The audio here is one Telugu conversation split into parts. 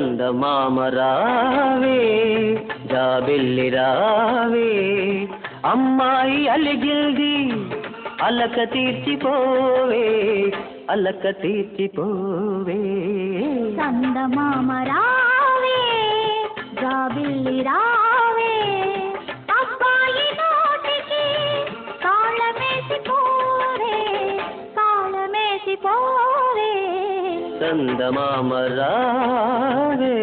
చందమామ రావే జాబిల్లి రావే అమ్మాయి అలిగిల్ది అలక తీర్చిపోవే అలక తీర్చిపోవే చందమామ రావే జాబిల్లి రావే అబ్బాయి నోటికి తాళమేసి పోవే తాళమేసి పోవే చందమామ రావే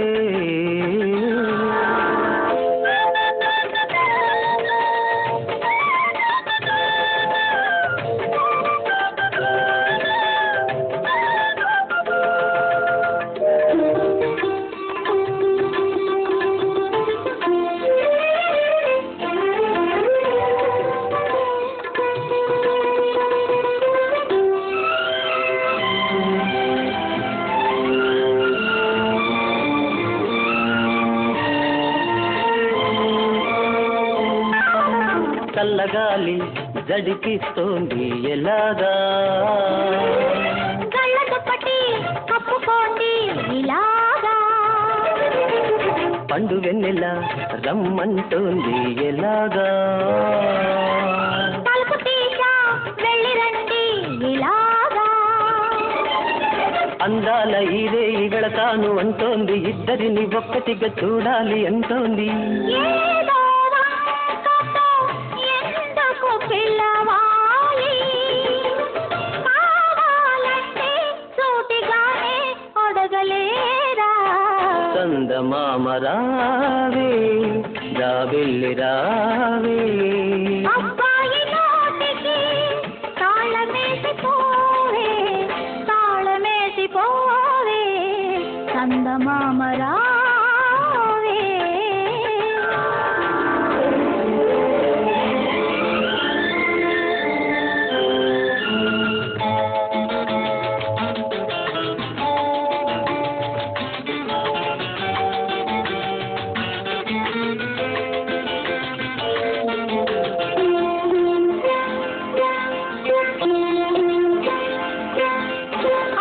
చల్లగాలి జడిపిస్తోంది ఎలాగా గళ్ళదుప్పటి కప్పుకోండి ఇలాగా పండు వెన్నెల రమ్మంటోంది ఎలాగా తలుపు తీసా వెళ్ళి రండి ఇలాగా అందాల ఇదే వెళతాను అంటోంది ఇద్దరిని ఒక్కటిగా చూడాలి అంటోంది ఏదో వంకతో ఎందుకు పిల్లవాలి కావాలంటే సూటిగానే అడగలేరా చందమామ రావే జాబిల్లి రావే అబ్బాయి నోటికి తాళమేసి పోవే తాళమేసి పోవే చందమామ రావే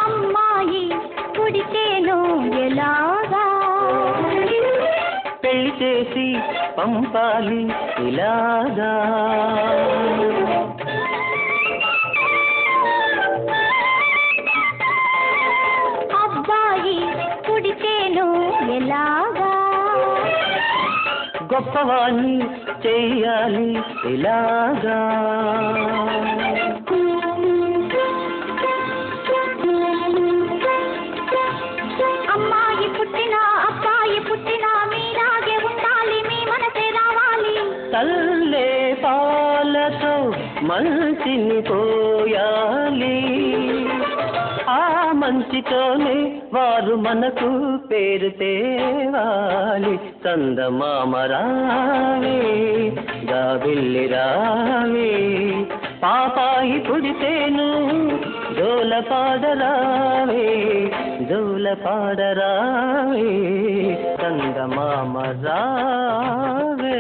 అమ్మాయి పుడితేను ఎలాగా పెళ్లి చేసి పంపాలి ఇలాగా అబ్బాయి పుడితేను ఎలాగా గొప్పవాణ్ణి చెయ్యాలి ఇలాగా అమ్మాయి పుట్టినా అబ్బాయి పుట్టినా మీలాగే ఉండాలి మీ మనసే రావాలి తల్లే పాలతో మంచిని పోయాలి ఆ మంచితోనే వారు మనకు పేరు తేవాలి చందమామ రావే జాబిల్లి రావే పాపాయి పుడితేను జోల పాడరావే జోల పాడరావే చందమామ రావే